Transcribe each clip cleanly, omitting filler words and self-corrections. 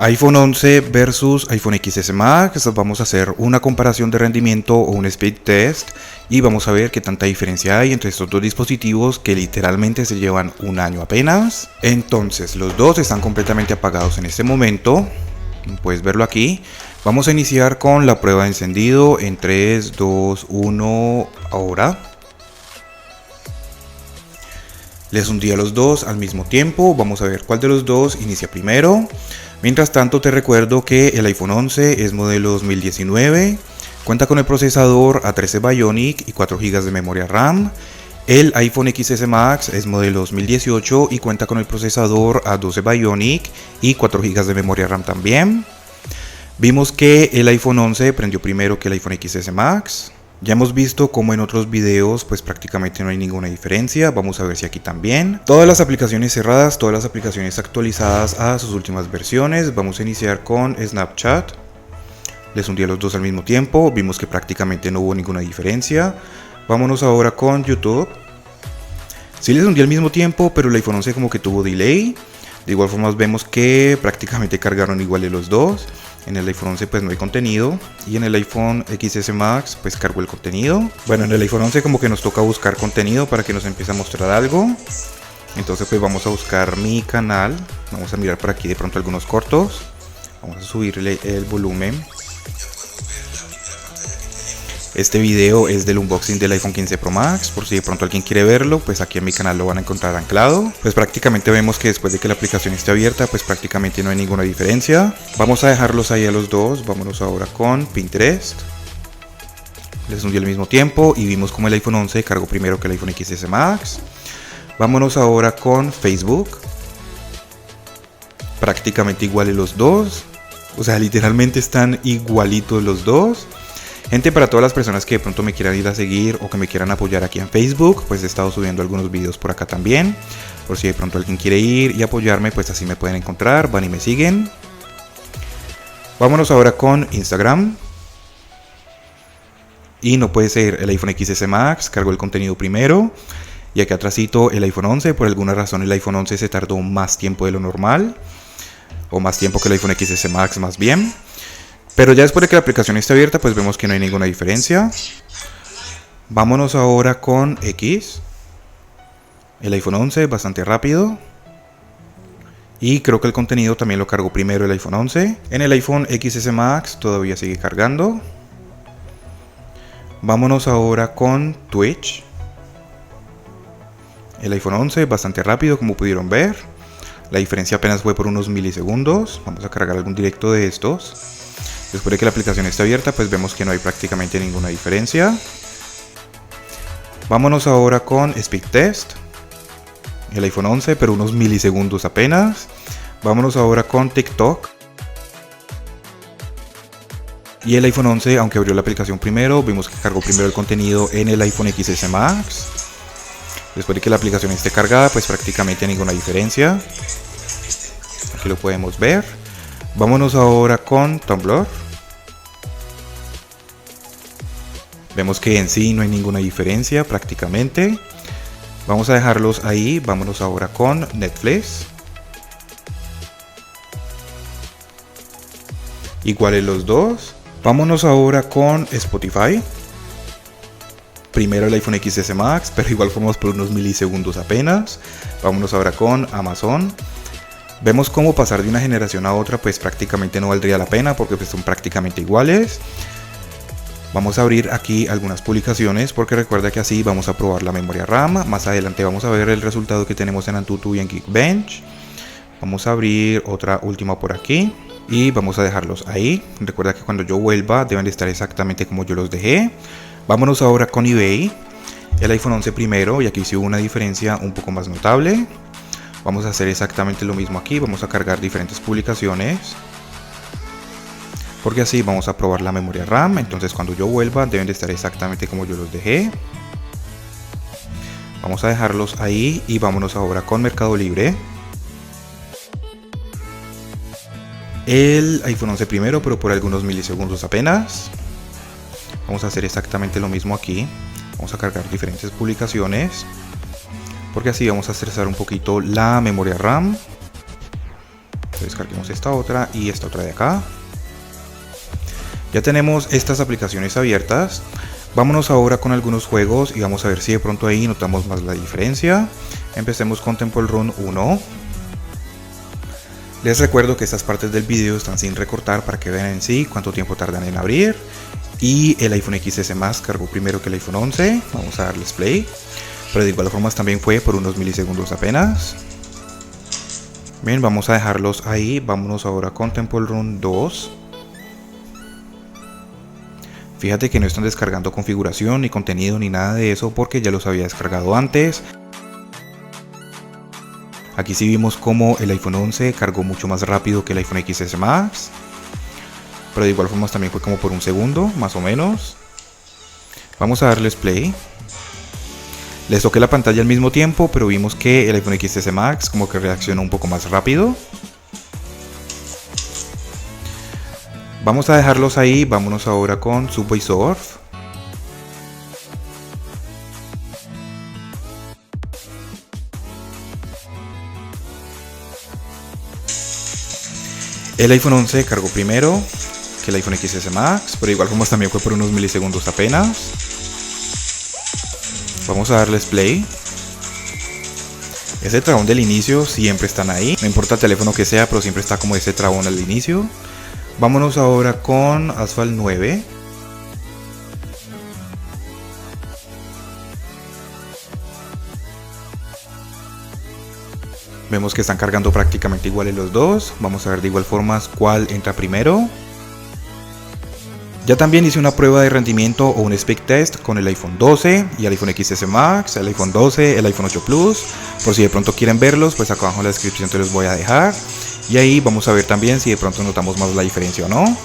iPhone 11 versus iPhone XS Max. Vamos a hacer una comparación de rendimiento o un speed test y vamos a ver qué tanta diferencia hay entre estos dos dispositivos que literalmente se llevan un año apenas. Entonces los dos están completamente apagados en este momento, puedes verlo aquí. Vamos a iniciar con la prueba de encendido en 3, 2, 1, ahora. Les hundí a los dos al mismo tiempo, vamos a ver cuál de los dos inicia primero. Mientras tanto te recuerdo que el iPhone 11 es modelo 2019, cuenta con el procesador A13 Bionic y 4 GB de memoria RAM. El iPhone XS Max es modelo 2018 y cuenta con el procesador A12 Bionic y 4 GB de memoria RAM también. Vimos que el iPhone 11 prendió primero que el iPhone XS Max. Ya hemos visto como en otros videos pues prácticamente no hay ninguna diferencia. Vamos a ver si aquí también. Todas las aplicaciones cerradas, todas las aplicaciones actualizadas a sus últimas versiones. Vamos a iniciar con Snapchat. Les hundí a los dos al mismo tiempo. Vimos que prácticamente no hubo ninguna diferencia. Vámonos ahora con YouTube. Sí les hundí al mismo tiempo, pero el iPhone 11 como que tuvo delay. De igual forma vemos que prácticamente cargaron igual los dos. En el iPhone 11 pues no hay contenido y en el iPhone XS Max pues cargó el contenido. Bueno, en el iPhone 11 como que nos toca buscar contenido para que nos empiece a mostrar algo. Entonces pues vamos a buscar mi canal, vamos a mirar por aquí de pronto algunos cortos. Vamos a subirle el volumen. Este video es del unboxing del iPhone 15 Pro Max, por si de pronto alguien quiere verlo, pues aquí en mi canal lo van a encontrar anclado. Pues prácticamente vemos que después de que la aplicación esté abierta, pues prácticamente no hay ninguna diferencia. Vamos a dejarlos ahí a los dos, vámonos ahora con Pinterest. Les hundí al mismo tiempo y vimos como el iPhone 11 cargó primero que el iPhone XS Max. Vámonos ahora con Facebook. Prácticamente iguales los dos, o sea literalmente están igualitos los dos. Gente, para todas las personas que de pronto me quieran ir a seguir o que me quieran apoyar aquí en Facebook, pues he estado subiendo algunos videos por acá también. Por si de pronto alguien quiere ir y apoyarme, pues así me pueden encontrar, van y me siguen. Vámonos ahora con Instagram. Y no puede ser, el iPhone XS Max cargó el contenido primero. Y aquí atrásito el iPhone 11, por alguna razón el iPhone 11 se tardó más tiempo de lo normal. O más tiempo que el iPhone XS Max más bien. Pero ya después de que la aplicación esté abierta, pues vemos que no hay ninguna diferencia. Vámonos ahora con X. El iPhone 11, bastante rápido. Y creo que el contenido también lo cargó primero el iPhone 11. En el iPhone XS Max todavía sigue cargando. Vámonos ahora con Twitch. El iPhone 11, bastante rápido como pudieron ver. La diferencia apenas fue por unos milisegundos. Vamos a cargar algún directo de estos. Después de que la aplicación esté abierta, pues vemos que no hay prácticamente ninguna diferencia. Vámonos ahora con Speed Test. El iPhone 11, pero unos milisegundos apenas. Vámonos ahora con TikTok. Y el iPhone 11, aunque abrió la aplicación primero, vimos que cargó primero el contenido en el iPhone XS Max. Después de que la aplicación esté cargada, pues prácticamente ninguna diferencia. Aquí lo podemos ver. Vámonos ahora con Tumblr. Vemos que en sí no hay ninguna diferencia prácticamente. Vamos a dejarlos ahí. Vámonos ahora con Netflix. Iguales los dos. Vámonos ahora con Spotify. Primero el iPhone XS Max, pero igual fuimos por unos milisegundos apenas. Vámonos ahora con Amazon. Vemos cómo pasar de una generación a otra pues prácticamente no valdría la pena porque pues son prácticamente iguales. Vamos a abrir aquí algunas publicaciones porque recuerda que así vamos a probar la memoria RAM. Más adelante vamos a ver el resultado que tenemos en Antutu y en Geekbench. Vamos a abrir otra última por aquí y vamos a dejarlos ahí. Recuerda que cuando yo vuelva deben de estar exactamente como yo los dejé. Vámonos ahora con eBay. El iPhone 11 primero y aquí sí hubo una diferencia un poco más notable. Vamos a hacer exactamente lo mismo aquí, vamos a cargar diferentes publicaciones. Porque así vamos a probar la memoria RAM, entonces cuando yo vuelva deben de estar exactamente como yo los dejé. Vamos a dejarlos ahí y vámonos ahora con Mercado Libre. El iPhone 11 primero, pero por algunos milisegundos apenas. Vamos a hacer exactamente lo mismo aquí. Vamos a cargar diferentes publicaciones. Porque así vamos a estresar un poquito la memoria RAM. descarguemos esta otra y esta otra de acá. Ya tenemos estas aplicaciones abiertas. Vámonos ahora con algunos juegos y vamos a ver si de pronto ahí notamos más la diferencia. Empecemos con Temple Run 1. Les recuerdo que estas partes del vídeo están sin recortar para que vean en sí cuánto tiempo tardan en abrir. Y el iPhone XS Max cargó primero que el iPhone 11. Vamos a darles play. Pero de igual forma también fue por unos milisegundos apenas. Bien, vamos a dejarlos ahí. Vámonos ahora con Temple Run 2. Fíjate que no están descargando configuración ni contenido ni nada de eso porque ya los había descargado antes. Aquí sí vimos como el iPhone 11 cargó mucho más rápido que el iPhone XS Max. Pero de igual forma también fue como por un segundo, más o menos. Vamos a darles play. Les toqué la pantalla al mismo tiempo, pero vimos que el iPhone XS Max como que reaccionó un poco más rápido. Vamos a dejarlos ahí, vámonos ahora con Subway Surf. El iPhone 11 cargó primero que el iPhone XS Max, pero igual como también fue por unos milisegundos apenas. Vamos a darles play. Ese trabón del inicio siempre están ahí, no importa el teléfono que sea, pero siempre está como ese trabón al inicio. Vámonos ahora con Asphalt 9. Vemos que están cargando prácticamente iguales los dos. Vamos a ver de igual forma cuál entra primero. Ya también hice una prueba de rendimiento o un speed test con el iPhone 12 y el iPhone XS Max, el iPhone 12, el iPhone 8 Plus. Por si de pronto quieren verlos, pues acá abajo en la descripción te los voy a dejar. Y ahí vamos a ver también si de pronto notamos más la diferencia o no.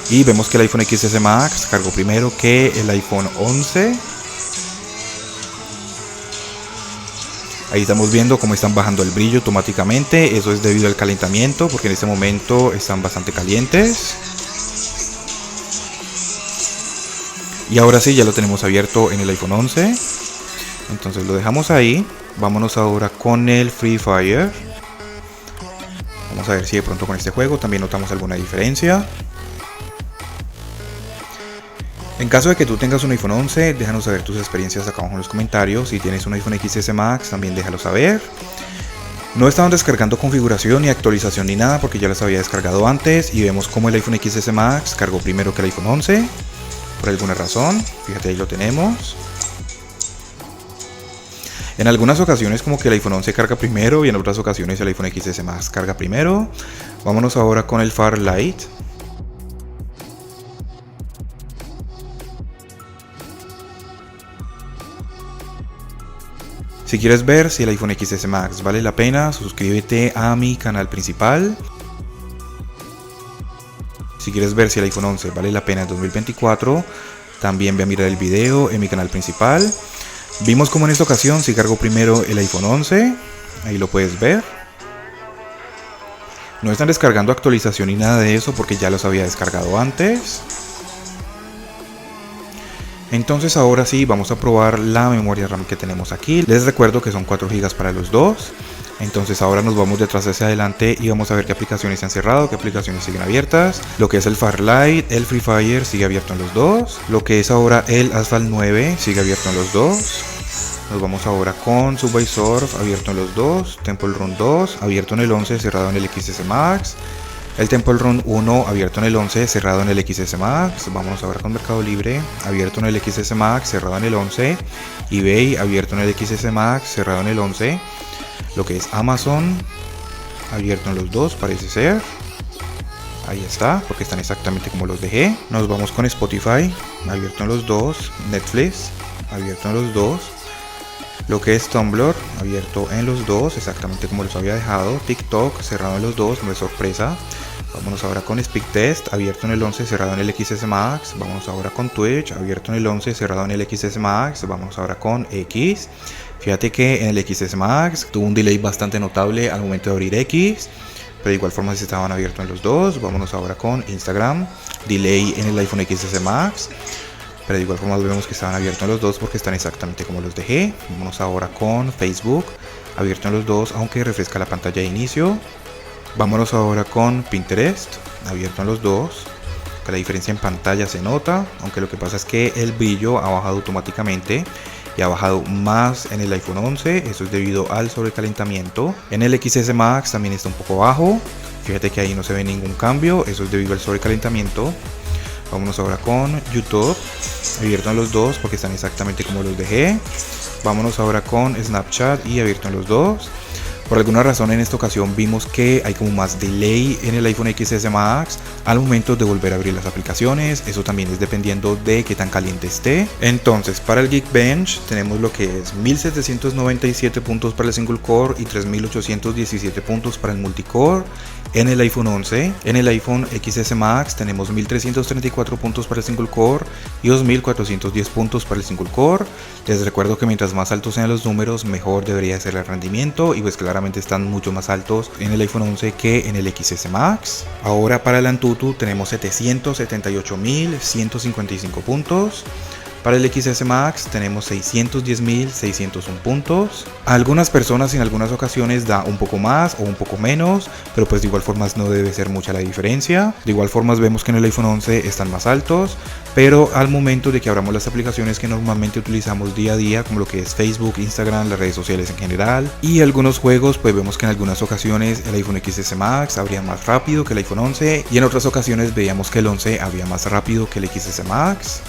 Y vemos que el iPhone XS Max cargó primero que el iPhone 11. Ahí estamos viendo cómo están bajando el brillo automáticamente. Eso es debido al calentamiento porque en este momento están bastante calientes. Y ahora sí, ya lo tenemos abierto en el iPhone 11. Entonces lo dejamos ahí. Vámonos ahora con el Free Fire. Vamos a ver si de pronto con este juego también notamos alguna diferencia. En caso de que tú tengas un iPhone 11, déjanos saber tus experiencias acá abajo en los comentarios. Si tienes un iPhone XS Max, también déjalo saber. No estaban descargando configuración ni actualización ni nada porque ya las había descargado antes. Y vemos como el iPhone XS Max cargó primero que el iPhone 11. Por alguna razón, fíjate, ahí lo tenemos. En algunas ocasiones como que el iPhone 11 carga primero y en otras ocasiones el iPhone XS Max carga primero. Vámonos ahora con el Farlight. Si quieres ver si el iPhone XS Max vale la pena, suscríbete a mi canal principal. Si quieres ver si el iPhone 11 vale la pena en 2024, también ve a mirar el video en mi canal principal. Vimos como en esta ocasión si cargó primero el iPhone 11, ahí lo puedes ver. No están descargando actualización ni nada de eso porque ya los había descargado antes. Entonces ahora sí vamos a probar la memoria RAM que tenemos aquí. Les recuerdo que son 4 GB para los dos. Entonces ahora nos vamos detrás hacia adelante y vamos a ver qué aplicaciones se han cerrado, qué aplicaciones siguen abiertas. Lo que es el Farlight, el Free Fire sigue abierto en los dos. Lo que es ahora el Asphalt 9 sigue abierto en los dos. Nos vamos ahora con Subway Surf, abierto en los dos. Temple Run 2, abierto en el 11, cerrado en el XS Max. El Temple Run 1, abierto en el 11, cerrado en el XS Max. Vamos ahora con Mercado Libre, abierto en el XS Max, cerrado en el 11. eBay, abierto en el XS Max, cerrado en el 11. Lo que es Amazon, abierto en los dos, parece ser. Ahí está, porque están exactamente como los dejé. Nos vamos con Spotify, abierto en los dos. Netflix, abierto en los dos. Lo que es Tumblr, abierto en los dos, exactamente como los había dejado. TikTok, cerrado en los dos, no es sorpresa. Vámonos ahora con Speed Test, abierto en el 11, cerrado en el XS Max. Vamos ahora con Twitch, abierto en el 11, cerrado en el XS Max. Vamos ahora con X. Fíjate que en el XS Max tuvo un delay bastante notable al momento de abrir X, pero de igual forma sí estaban abiertos en los dos. Vámonos ahora con Instagram, delay en el iPhone XS Max, pero de igual forma vemos que estaban abiertos en los dos porque están exactamente como los dejé. Vámonos ahora con Facebook, abierto en los dos, aunque refresca la pantalla de inicio. Vámonos ahora con Pinterest, abierto en los dos. Que la diferencia en pantalla se nota, aunque lo que pasa es que el brillo ha bajado automáticamente y ha bajado más en el iPhone 11, eso es debido al sobrecalentamiento. En el XS Max también está un poco bajo, fíjate que ahí no se ve ningún cambio, eso es debido al sobrecalentamiento. Vámonos ahora con YouTube, abierto en los dos porque están exactamente como los dejé. Vámonos ahora con Snapchat y abierto en los dos. Por alguna razón en esta ocasión vimos que hay como más delay en el iPhone XS Max al momento de volver a abrir las aplicaciones. Eso también es dependiendo de qué tan caliente esté. Entonces para el Geekbench tenemos lo que es 1797 puntos para el single core y 3817 puntos para el multicore en el iPhone 11. En el iPhone XS Max tenemos 1334 puntos para el single core y 2410 puntos para el single core. Les recuerdo que mientras más altos sean los números, mejor debería ser el rendimiento, y pues claramente están mucho más altos en el iPhone 11 que en el XS Max. Ahora para el Antutu tenemos 778.155 puntos. Para el XS Max tenemos 610.601 puntos. A algunas personas en algunas ocasiones da un poco más o un poco menos, pero pues de igual forma no debe ser mucha la diferencia. De igual forma vemos que en el iPhone 11 están más altos, pero al momento de que abramos las aplicaciones que normalmente utilizamos día a día, como lo que es Facebook, Instagram, las redes sociales en general y algunos juegos, pues vemos que en algunas ocasiones el iPhone XS Max abría más rápido que el iPhone 11 y en otras ocasiones veíamos que el 11 abría más rápido que el XS Max.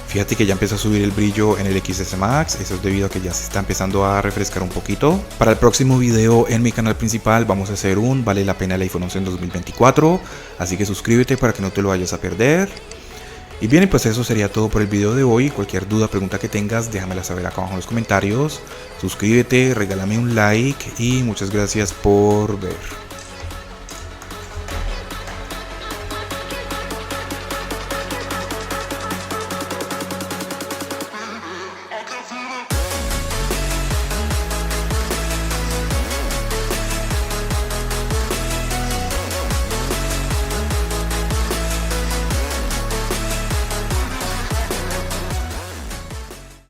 Fíjate que ya empieza a subir el brillo en el XS Max, eso es debido a que ya se está empezando a refrescar un poquito. Para el próximo video en mi canal principal vamos a hacer un vale la pena el iPhone 11 en 2024, así que suscríbete para que no te lo vayas a perder. Y bien, pues eso sería todo por el video de hoy. Cualquier duda, pregunta que tengas, déjamela saber acá abajo en los comentarios. Suscríbete, regálame un like y muchas gracias por ver.